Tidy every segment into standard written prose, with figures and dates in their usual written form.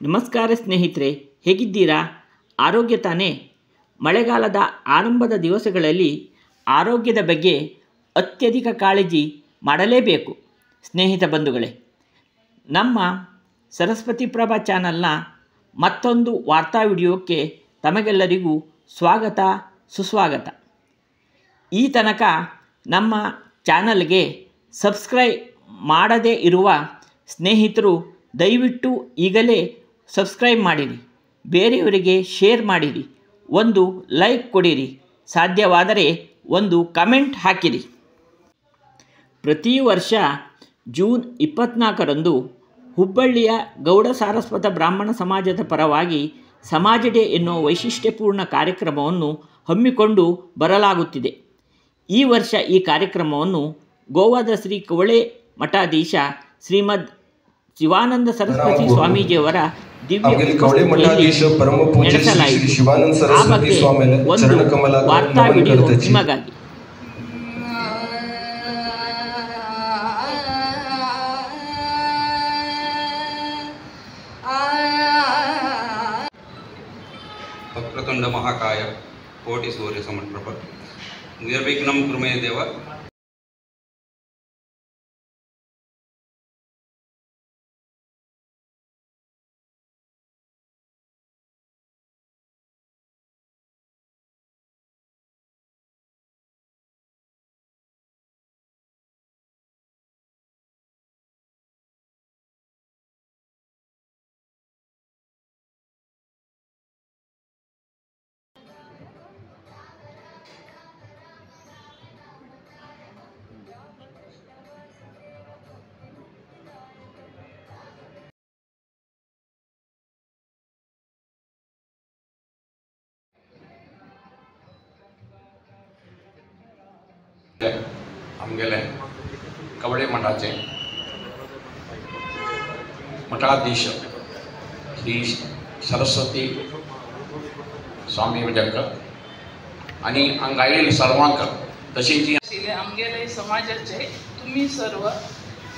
ನಮಸ್ಕಾರ ಸ್ನೇಹಿತರೆ, ಹೇಗಿದ್ದೀರಾ? ಆರೋಗ್ಯ ತಾನೇ? ಮಳೆಗಾಲದ ಆರಂಭದ ದಿವಸಗಳಲ್ಲಿ ಆರೋಗ್ಯದ ಬಗ್ಗೆ ಅತ್ಯಧಿಕ ಕಾಳಜಿ ಮಾಡಲೇಬೇಕು. ಸ್ನೇಹಿತ ಬಂಧುಗಳೇ, ನಮ್ಮ ಸರಸ್ವತಿ ಪ್ರಭಾ ಚಾನಲ್ನ ಮತ್ತೊಂದು ವಾರ್ತಾ ವಿಡಿಯೋಕ್ಕೆ ತಮಗೆಲ್ಲರಿಗೂ ಸ್ವಾಗತ ಸುಸ್ವಾಗತ. ಈ ತನಕ ನಮ್ಮ ಚಾನಲ್ಗೆ ಸಬ್ಸ್ಕ್ರೈಬ್ ಮಾಡದೇ ಇರುವ ಸ್ನೇಹಿತರು ದಯವಿಟ್ಟು ಈಗಲೇ ಸಬ್ಸ್ಕ್ರೈಬ್ ಮಾಡಿರಿ, ಬೇರೆಯವರಿಗೆ ಶೇರ್ ಮಾಡಿರಿ, ಒಂದು ಲೈಕ್ ಕೊಡಿರಿ, ಸಾಧ್ಯವಾದರೆ ಒಂದು ಕಮೆಂಟ್ ಹಾಕಿರಿ. ಪ್ರತಿ ವರ್ಷ ಜೂನ್ 24ರಂದು ಹುಬ್ಬಳ್ಳಿಯ ಗೌಡ ಸಾರಸ್ವತ ಬ್ರಾಹ್ಮಣ ಸಮಾಜದ ಪರವಾಗಿ ಸಮಾಜ ಡೇ ಎನ್ನುವ ವೈಶಿಷ್ಟ್ಯಪೂರ್ಣ ಕಾರ್ಯಕ್ರಮವನ್ನು ಹಮ್ಮಿಕೊಂಡು ಬರಲಾಗುತ್ತಿದೆ. ಈ ವರ್ಷ ಈ ಕಾರ್ಯಕ್ರಮವನ್ನು ಗೋವಾದ ಶ್ರೀ ಕವಳೆ ಮಠಾಧೀಶ ಶ್ರೀಮದ್ ಶಿವಾನಂದ ಸರಸ್ವತಿ ಸ್ವಾಮೀಜಿಯವರ ದಿವ್ಯ ನಡೆಸಲಾಯಿತು. ಆ ಬಗ್ಗೆ ಒಂದು ವಾರ್ತಾ ವಿಡಿಯೋ ನಿಮಗಾಗಿ. ವಕ್ರತುಂಡ ಮಹಾಕಾಯ ಕೋಟಿ ಸೂರ್ಯ ಸಮಪ್ರಭ ನಿರ್ವಿಘ್ನಂ ಕುರುಮೇ ದೇವ. आमगेले कवळे मठाचे मठाधीश श्री सरस्वती स्वामी वजक आणि हांगायेल सर्वांक तशेंच आमगेले समाजाचे तुम्ही सर्व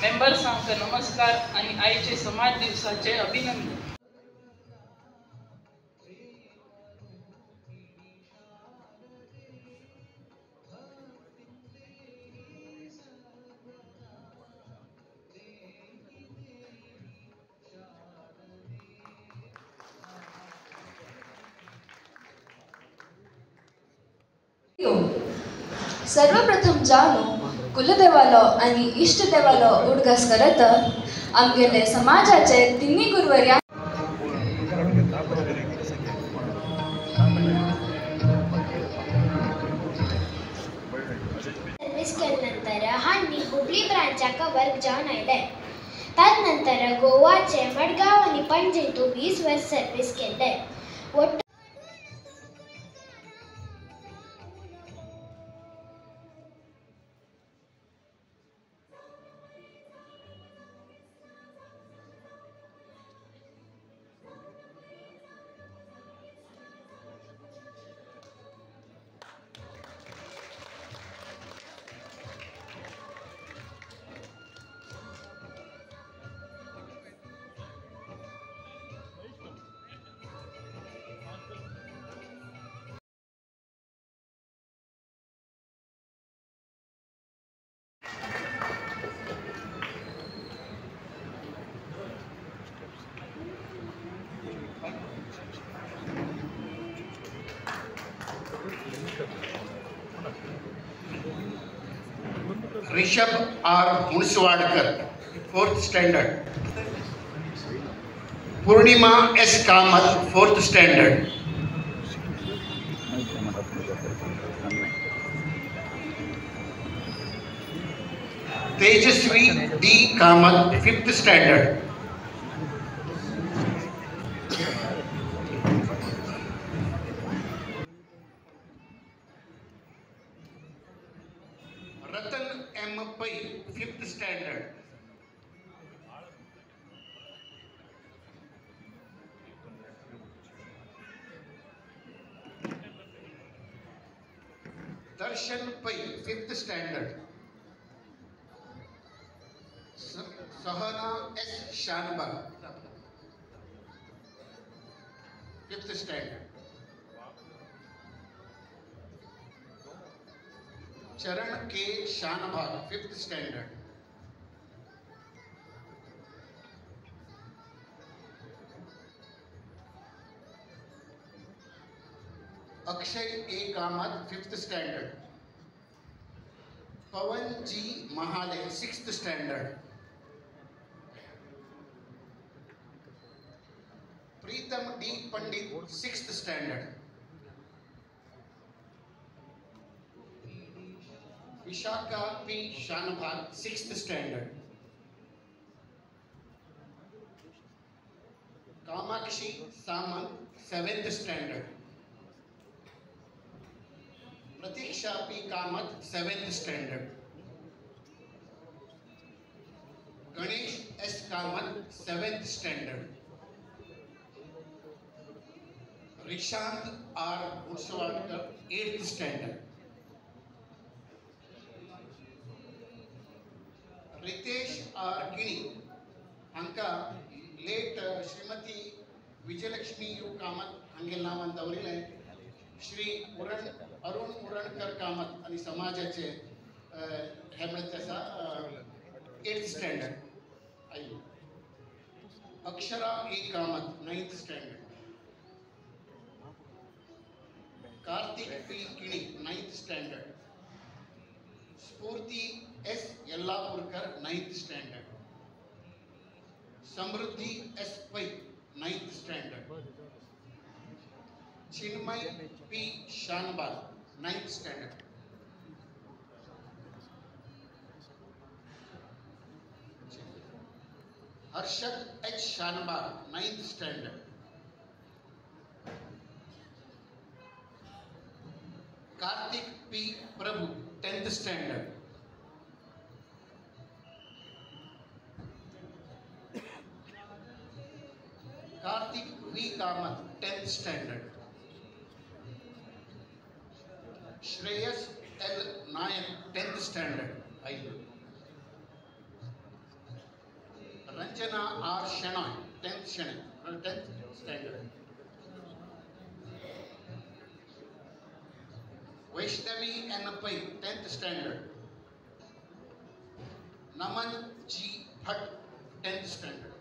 मेंबर्सांक नमस्कार आणि आयचे समाज दिवसाचे अभिनंदन. सर्वप्रथम जाणू कुलदेवालो आणि इष्टदेवालो उडगस करत आमगेले समाजाचे तिन्ही गुरुवर्या सर्विस केल्यानंतर हांनी हुबळी ब्रांचाक वर्क जावन आयले. तदनंतर गोवाचे मडगांव आणि पणजेंतू 20 वर्स सर्विस केले. Rishabh R Munaswadkar 4th standard. Purnima S Kamat 4th standard. Tejaswi D Kamat 5th standard. Ratan M Pai 5th standard. दर्शन पै 5th स्टैंडर्ड. सहना S Shanbhag. 5th standard. Charan K Shanbhag 5th standard. Akshay A Kamat 5th standard. Pawan G Mahale 6th standard. Pritam D Pandit 6th standard. Vishakha P Shanbhag 6th standard. Kamakshi Samant 7th standard. Pratiksha P Kamat 7th standard. Ganesh S Kamat 7th standard. Rishant R Urswadkar 8th standard. Ritesh R Kini हांका late Shrimati Vijayalakshmi U Kamat हांगेल नावान दवरिले. श्री अरुण उरणकर कामत आणि समाजाचे हे म्हणत आसा 8th standard. आई Akshara A Kamat 9th standard. Kartik P Kini 9th standard. Sphurti S Yellapurkar 9th standard. Samruddhi S Pai 9th standard. Chinmay P Shanbhag 9th standard. Harshad H Shanbhag 9th standard. Kartik P Prabhu 10th standard. Kartik V Kamat 10th standard. Shreyas L Nayak 10th standard. Ranjana R Shenoy 10th standard. Vaishnavi N Pai 10th standard. Naman G Bhat 10th standard.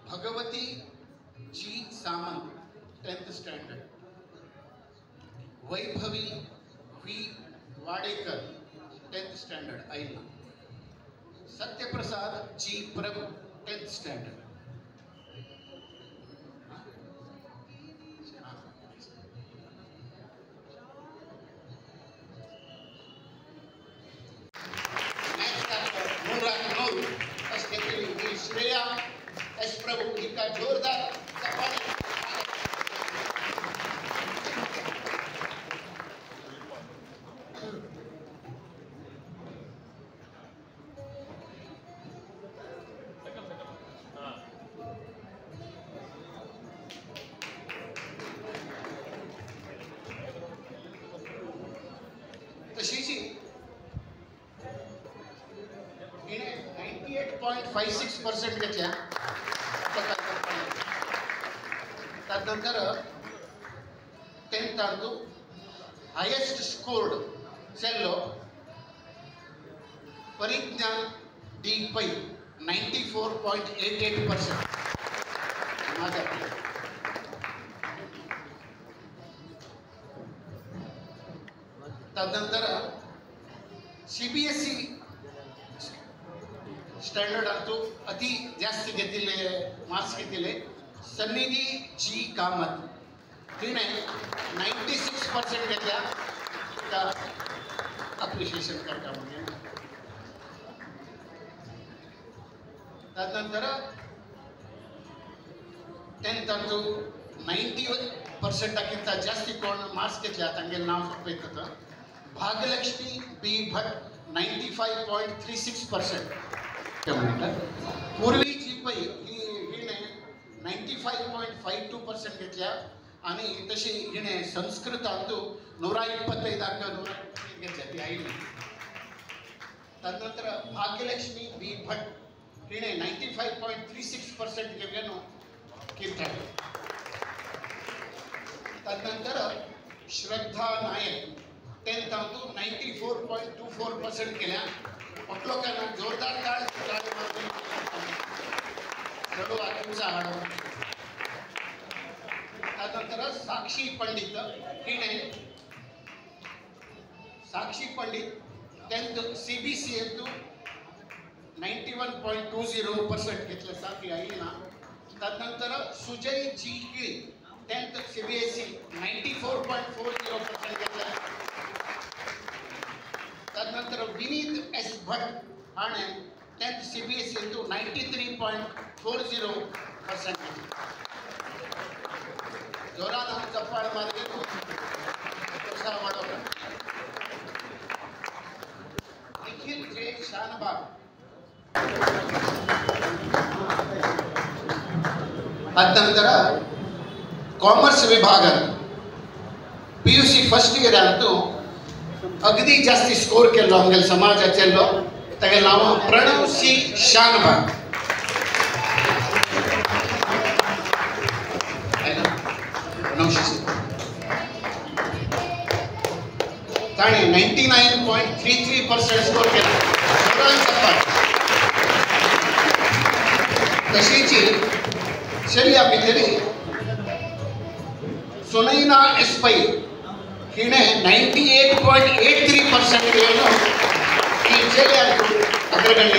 Bhagwati G Samant 10th standard. Vaibhavi V Wadekar 10th standard. आईला Satyaprasad ji Prabhu 10th standard. Shreya S Prabhu इनका जोरदार तशीची 98.56% घेतल्या. त्यानंतर 10th अंतू highest scored सेल्लो Paridnyan D Pai 94.88%. त्यानंतर CBSE standard Antu अति जास्त घेतिले मार्क्स घेतिले सन्निधी जी कामत तिने 96% घेतल्या. अप्रिशिएशन करता म्हणजे त्यानंतर 10th अंतू 90% जास्ती कोण मार्क्स घेतल्या तांगेल नाव सोपयता. भाग्यलक्ष्मी बी भट्ट 95.36%. पूर्वी जी पै हिने 95.52% घेतल्या आणि तशी हिने संस्कृत अंतू 125 घेतल्या ती आईने. त्यानंतर भाग्यलक्ष्मी बी भट्ट तिने 95.36% घेवलेलो कीर्तन. तदनंतर श्रद्धा नायक 94.24% केल्या. लोकांना जोरदार टाळी चढू तुमचा हाडो. तदनंतर साक्षी पंडित हिने CBC 91.20% घेतलं साथी आईना. तदनंतर सुजय जी किळी 10th CBSE 94.40% घेतलं. तदनंतर विनीत S भट हाणे 10th CBSE 93.40%. जोरात चप्पाळ मारले उत्साह वाढवला. निखिल जे शानबाग तदनंतर कॉमर्स विभागात PUC फर्स्ट इयर ಅಂತೂ अगदी जास्ती स्कोर केलो आमगे समाजाचेलो. तागे नाव प्रणव सी शानबाग. ताणे 99.33% स्कोर केला. तशीच शैल्या भितरी सुनैना एस पै हिने 98.83% केलो. ही शैल्या अग्रगण्य.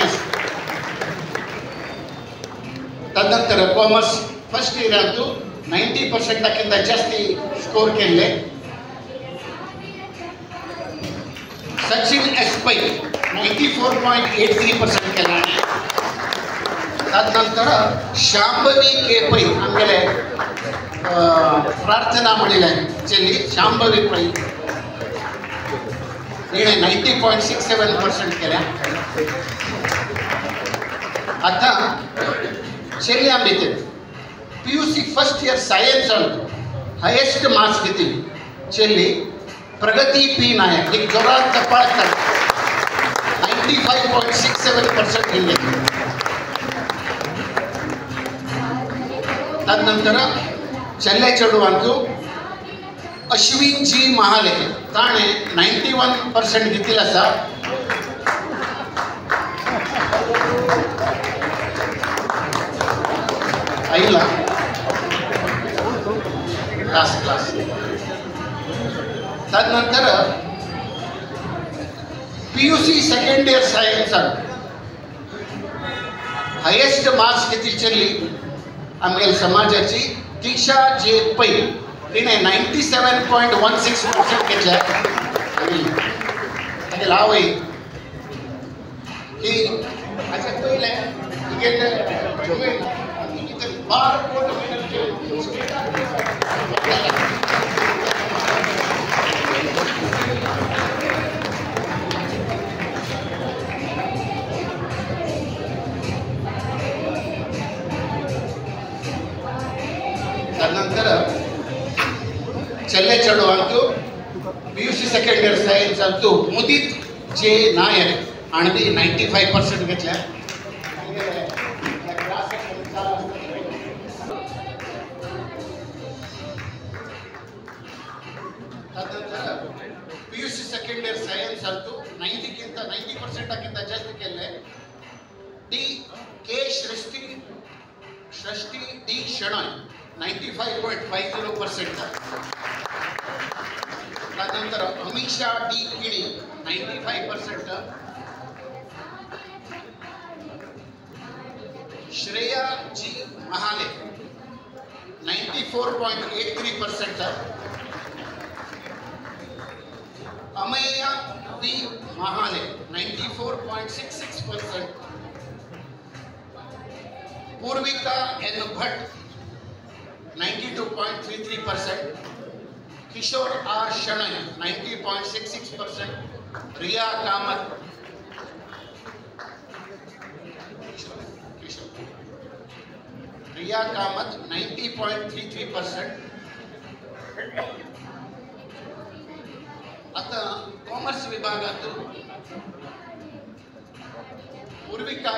तदनंतर कॉमर्स फर्स्ट इयर ಅಂತೂ 90% जास्ती स्कोर केले. सचिन एस पै 94.83% केला. तदनंतर शांभवी के पै आमगेले प्रार्थना म्हणिले चेली शांभवी पै हिने 90.67% केल्या. आता चेल्या भितर PUC first year science highest marks घेतली चेल्ली प्रगती पी नायक. एक जोरात चप्पाळ 95.67% घेतली. तदनंतर चेल्ले चेडवांचो अश्विन जी महाले ताणे 91% घेतली आसा. आईला क्लास. तदनंतर PUC second year science highest marks घेतली चेल्ली आमगे समाजाची दिशा जे पै तिने 97.16% घेतल्या. तागे लावय ही अच्छा पहिले गेले बार कोट तदनंतर चल्ले चढवांचो PUC सेकंड इयर सायन्स ಅಂತೂ मुदित जे नायक आणि 95% घेतल्या. तदनंतर PUC सेकंड इयर सायन्स ಅಂತೂ 90% जास्त केले. K Srushti D Shenoy 95.50%. तदनंतर Amisha D Kini 95%. Shreya G Mahale 94.83%. Ameya V Mahale 94.66%. Purvika N Bhat 92.33%. Kishor R Shenoy 90.66%. Riya Kamat Riya Kamat 90.33%. आता कॉमर्स विभागात पूर्विका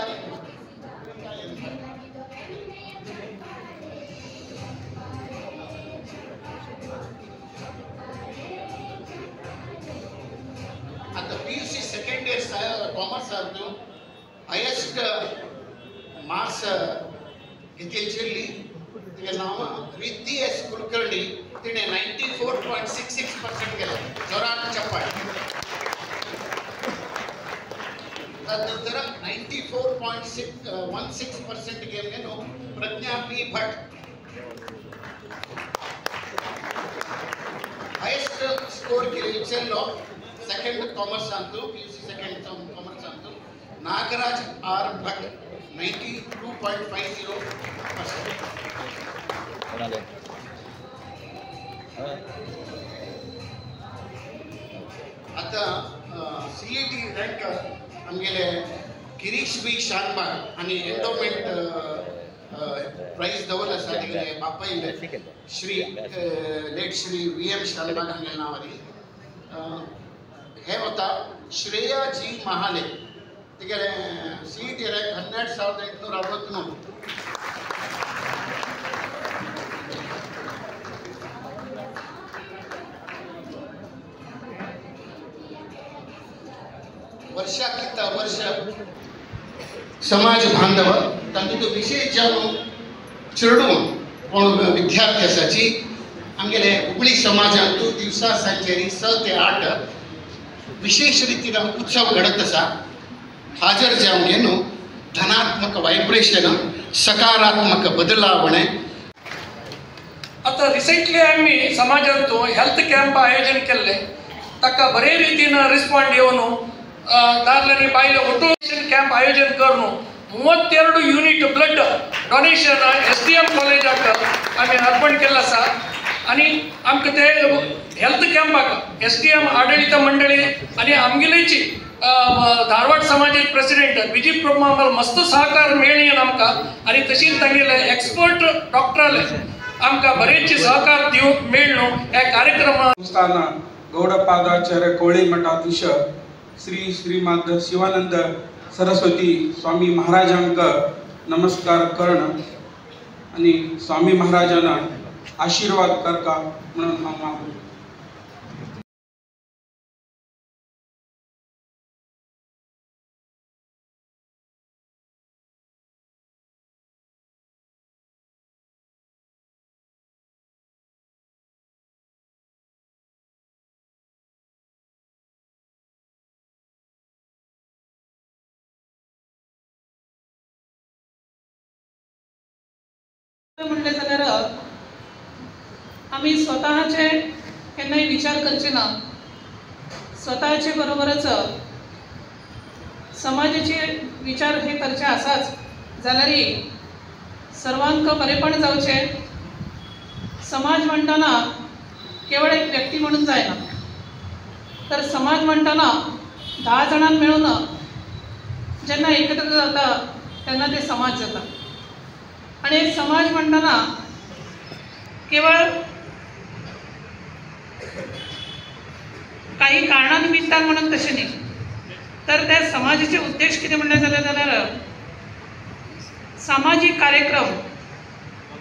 कॉमर्स आसा हायेस्ट मार्क्स घेतिल्ली चेल्ली तिगे नांव रिद्धी एस कुलकर्णी तिणें 94.66% केलें. जोरान चप्पाळ. तदनंतर 94.16% गेलो प्रज्ञा पी भट. हायेस्ट स्कोर केल्लो सेकंड कॉमर्स सांगतो PUC सेकंड कॉमर्स सांगतो नागराज आर भट 92.50%. आता CET रँक आमगेले गिरीश बी शानबाग आणि एंडोमेंट प्राइज दवरला आसा तिगे बापायले श्री लेट श्री VM शानबाग हांगेले नांवारी. हे होता Shreya G Mahale तिगे CET rank 12,869. वर्षाकिंत वर्ष समाज बांधव तांचो विशेष जावन चेडूं कोण विद्यार्थी आसाची आमगेले हुबळी समाजांत दिवसा सांजेरी 6 ते 8 विशेष रितीन उत्सव घडत आसा. हाजर जावन घेवन धनात्मक वायब्रेशन सकारात्मक बदलावणे. आता रिसेंटली आम्ही समाजांत हेल्थ कॅम्प आयोजन केल्ले ताका बरे रितीन रिस्पॉन्ड येवन दादल्यांनी बायले ऑटोमेशन कॅम्प आयोजन करून 32 युनिट ब्लड डोनेशन STM कॉलेजाक आम्ही अर्पण केल्लें आसा. आणि आमकां ते हेल्थ कॅम्पाक STM आडळित मंडळी आणि आमगेलेची धारवाड समाजाचे प्रेसिडेंट विजय प्रभू आम्हाला मस्त सहकार मेळ्ळें आमकां. आणि तशीच तांगेले एक्सपर्ट डॉक्टराले आमकां बरेचशे सहकार दिवंक मेळ्ळो ह्या कार्यक्रमात. गौडपादाचार्य कोळी मठाधीश श्री श्रीमद शिवानंद सरस्वती स्वामी महाराजांक नमस्कार करण आणि स्वामी महाराजांना आशीर्वाद करता म्हणून हांव मागता. म्हणले जाल्यार आम्ही स्वतःचे केन्नाय विचार करचे ना. स्वतःचे बरोबरच समाजाचे विचार हे करचे आसाच जाल्यार सर्वांक बरेपण जावचे. समाज म्हणटाना केवळ एक व्यक्ती म्हणून जायना तर समाज म्हणटाना 10 जाणां मेळून जेन्ना एकत्र जाता तेन्ना ते समाज जाता. आणि समाज म्हणटाना केवळ काही कारणानिमित्तान म्हणून तशें न्ही तर त्या समाजाचे उद्देश कितें म्हणले जाल्यार सामाजिक कार्यक्रम.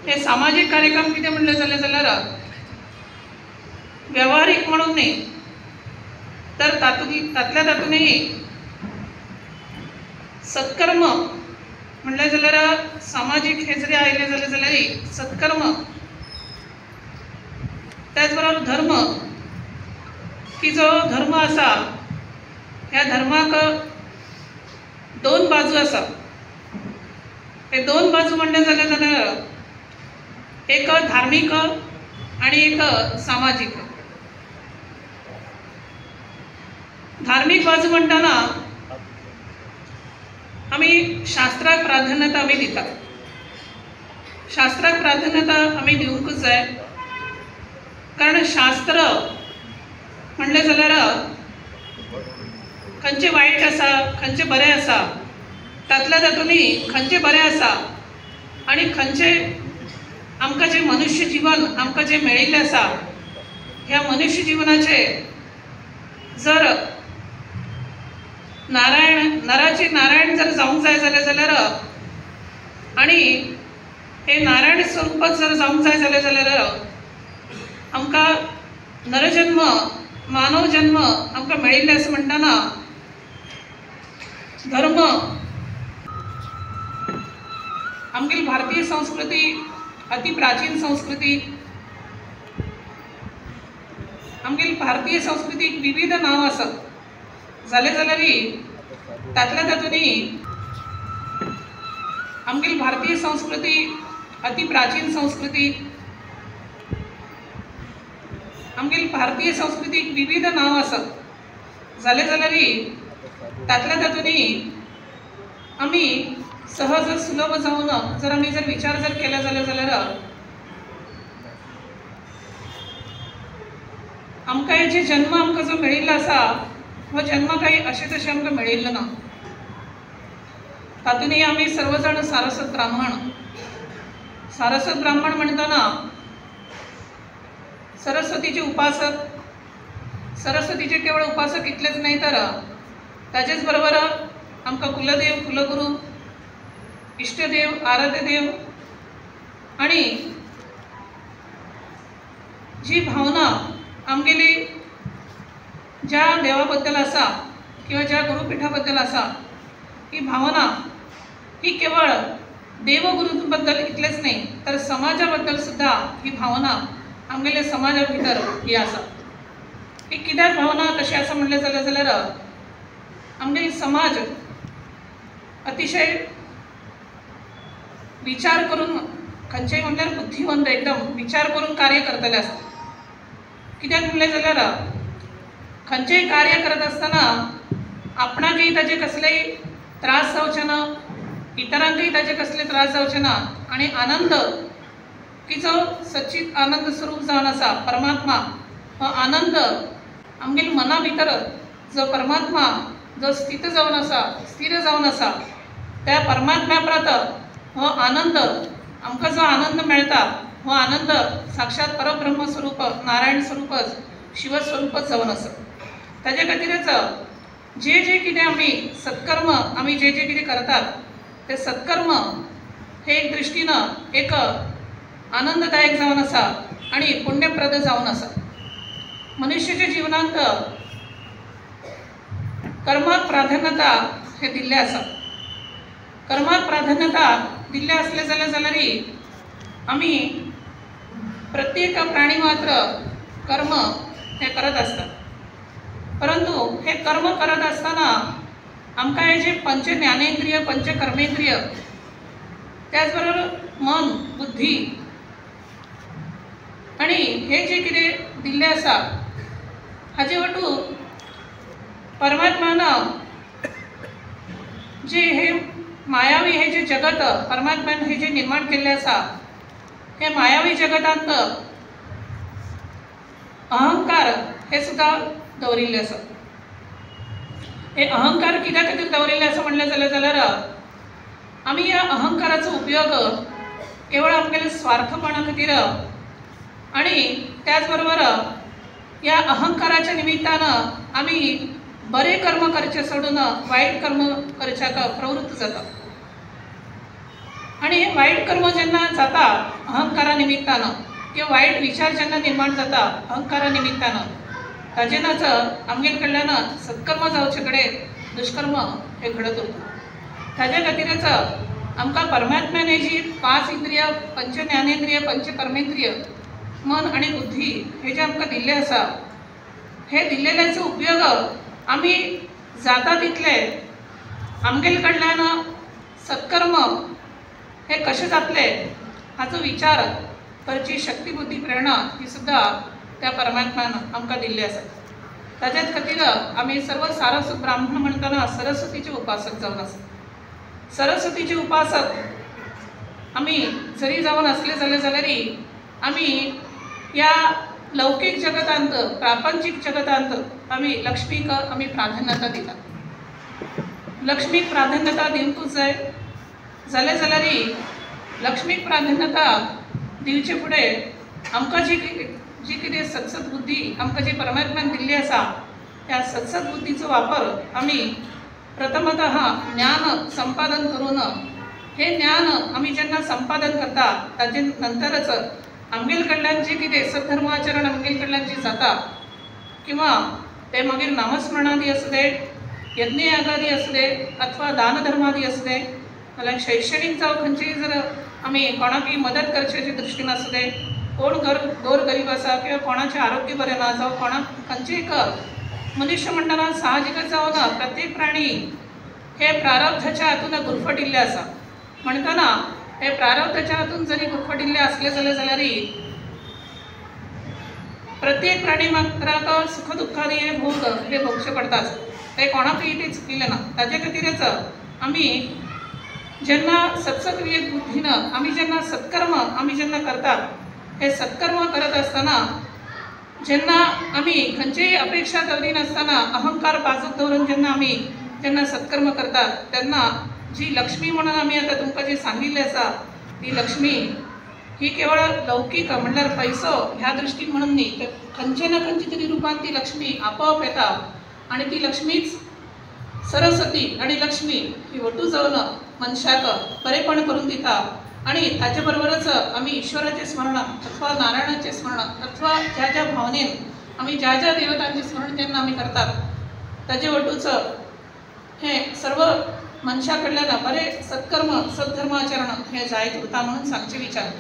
हे सामाजिक कार्यक्रम कितें म्हणले जाल्यार व्यवहारीक म्हणून न्ही तर तातूंतल्या तातूंतय सत्कर्म म्हणले जाल्यार सामाजिक हे जरी आयले जाल्यार सत्कर्म त्याच बरोबर धर्म की जो धर्म आसा ह्या धर्माक 2 बाजू आसा. हे 2 बाजू म्हणले जाल्यार एक धार्मिक आणि एक सामाजिक. धार्मिक बाजू म्हणटाना आम्ही शास्त्राक प्राधान्यता आम्ही दितात. शास्त्राक प्राधान्यता आम्ही दिवंकूच जाय कारण शास्त्र म्हणले जाल्यार खंयचे वाईट आसा खंयचे बरें आसा तातल्या तातूंनी खंयचे बरें आसा आणि खंयचे आमकां जे मनुष्य जीवन आमकां जे मेळिल्लें आसा ह्या मनुष्य जिवनाचे जर नराचे नारायण जर जावंक जाय जाल्यार आणि हे नारायण स्वरूपात जर जावंक जाय जाल्यार आमकां नरजन्म मानव जन्म आमकां मेळिल्ले आसा म्हणटाना धर्म आमगेली भारतीय संस्कृती अति प्राचीन संस्कृती. आमगेली भारतीय संस्कृतीक विविध नाव आसत जाले जाल्यारी तातल्या तातूंनी आमगेली भारतीय संस्कृती अति प्राचीन संस्कृती. आमगेली भारतीय संस्कृतीक विविध नाव आसत जाले जाल्यारी तातल्या तातूंनी आमी सहज सुलभ जावन जर आमी जर विचार जर केला जाल्यार आमकां हेजे जन्म आमकां जो मेळिल्लो आसा हो जन्म काही अशें तशें आमकां मेळिल्लो ना. तातूंनी आमी सर्व जाण सारस्वत ब्राह्मण. सारस्वत ब्राह्मण म्हणटना सरस्वतीचे उपासक. सरस्वतीचे केवळ उपासक इतलेच न्हय तर ताचेच बरोबर आमकां कुलदेव कुलगुरू इष्टदेव आराध्य देव आणि जी भावना आमगेली ज्या देवा बद्दल आसा किंवा ज्या गुरुपीठा बद्दल आसा ही भावना ही केवळ देवगुरू बद्दल इतलेच न्हय तर समाजा बद्दल सुद्धा ही भावना आमगेल्या समाजा भितर ही आसा. ही कित्याक भावना तशी आसा म्हणलें जाल्यार आमगेली समाज अतिशय विचार करून खंयचेय म्हणल्यार बुद्धिवंत एकदम विचार करून कार्य करतले आसता. कित्याक म्हणलें जाल्यार खंयचेय कार्य करत आसतना आपणाकय ताचे कसलेय त्रास जावचे ना, इतरांकय ताचे कसले त्रास जावचे ना आणि आनंद की जो सच्चित आनंद स्वरूप जावन आसा परमात्मा हो आनंद आमगेल्या मना भितर जो परमात्मा जो स्थित जावन आसा स्थिर जावन आसा त्या परमात्म्या परत हो आनंद आमकां जो आनंद मेळटा हो आनंद साक्षात परब्रह्म स्वरूप नारायण स्वरूपच शिवस्वरूपच जावन आसा. ताजे खातीरच जे जे कितें आमी सत्कर्म आमी जे जे कितें करतात ते सत्कर्म हे एक दृश्टीनं एक आनंददायक जावन आसा आणि पुण्यप्रद जावन आसा. मनुष्याच्या जीवनांत कर्माक प्राधान्यता हे दिल्लें आसा. कर्माक प्राधान्यता दिल्लें असलें जाल्यार आमी प्रत्येक प्राणी मात्र कर्म हे करत असतात. परंतु हे कर्म करत असताना आमकां हे जे पंच ज्ञानेंद्रिय पंच कर्मेंद्रिय त्याचबरोबर मन बुद्धी आणि हे जे कितें दिल्लें आसा हाजे वटू परमात्म्यानं जे हे मायावी हे जे जगत परमात्म्यान हे जे निर्माण केल्लें आसा हे मायावी जगतांत अहंकार हे सुद्धा दवरिल्ले आसा. हे अहंकार कित्या खातीर दवरिल्ले आसा म्हणलें जाल्यार आमी ह्या अहंकाराचो उपयोग केवळ आमगेल्या स्वार्थपणा खातीर आणि त्याच बरोबर ह्या अहंकाराच्या निमित्तानं आमी बरे कर्म करचे सोडून वाईट कर्म करच्याक प्रवृत्त जाता. आणि हे वाईट कर्म जेन्ना जाता अहंकारा निमित्तानं किंवा वाईट विचार जेन्ना निर्माण जाता अहंकारा निमित्तानं ताजेनच आमगेले कडल्यान सत्कर्म जावचे कडेन दुष्कर्म हे घडत उरता. ताज्या खातीरच आमकां परमात्म्यान जी 5 इंद्रिय पंच ज्ञानेंद्रिय पंच कर्मेंद्रिय मन आणि बुद्धी हे जे आमकां दिल्लें आसा हे दिल्लेल्याचो उपयोग आमी जाता तितले आमगेले कडल्यान सत्कर्म हे कशें जातले हाचो विचार करची शक्ती बुद्धी प्रेरणा ही सुद्धा त्या परमात्म्यान आमकां दिल्ली आसा. ताच्याच खातीर आमी सर्व सारस्वत ब्राह्मण म्हणटना सरस्वतीचे उपासक जावन आसा. सरस्वतीचे उपासक आमी जरी जावन असले जाल्यार आमी ह्या लौकिक जगतांत प्रापंचिक जगतांत आमी लक्ष्मीक आमी प्राधान्यता दितात. लक्ष्मीक प्राधान्यता दिवंकूच जाय जाल्यार लक्ष्मीक प्राधान्यता दिवचे फुडें आमकां जी कितें सत्सत बुद्धी आमकां जी परमात्म्यान दिल्ली आसा त्या सत्सत बुद्धीचो वापर आमी प्रथमतः ज्ञान संपादन करून हे ज्ञान आमी जेन्ना संपादन करता ताजे नंतरच आमगेले कडल्यान जे कितें सद्धर्माचरण आमगेले कडल्यान जे जाता किंवा ते मागीर नामस्मरणादी आसूं दे यज्ञ यागादी असू दे अथवा दानधर्मादी असू दे नाल्यार शैक्षणीक जावं खंयचीय जर आमी कोणाकय मदत करच्याचे दृश्टीन असू दे, कोण गोर गरीब आसा किंवा कोणाचें आरोग्य बरें ना जावं कोणाक खंयचेय मनुष्य म्हणटना साहजिकच जावन प्रत्येक प्राणी हे प्रारब्धाच्या हातून गुरफटिल्ले आसा. म्हणटना हे प्रारब्धाच्या हातून जरी गुरफटिल्ले असले जाल्यारय प्रत्येक प्राणी मात्राक सुख दुःखादी हे भोगचे पडटाच. ते कोणाकय ते चुकिल्ले ना. ताजे खातीरच आमी जेन्ना सत्सक्रियेक बुद्धीनं आमी जेन्ना सत्कर्म आमी जेन्ना करतात, हे सत्कर्म करत आसतना जेन्ना आमी खंयचेय अपेक्षा दवरिनासतना अहंकार बाजूक दवरून जेन्ना सत्कर्म करतात तेन्ना जी लक्ष्मी म्हणून आमी आतां तुमकां जी सांगिल्ली आसा ती लक्ष्मी ही केवळ लौकीक म्हणल्यार पैसो ह्या दृश्टीन म्हणून न्ही, तर खंयचे ना खंयचे तरी रूपान ती लक्ष्मी आपोआप येता आनी ती लक्ष्मीच सरस्वती आणि लक्ष्मी ही वटू जावन मनशाक बरेपण करून दिता. आणि ताचे बरोबरच आमी ईश्वराचें स्मरण अथवा नारायणाचें स्मरण अथवा ज्या ज्या भावनेन आमी ज्या ज्या देवतांचें स्मरण जेन्ना आमी करतात ताजे वटूच हे सर्व मनशा कडल्यान बरें सत्कर्म सद्धर्माचरण हे जायत उरता म्हणून सांगचे विचार.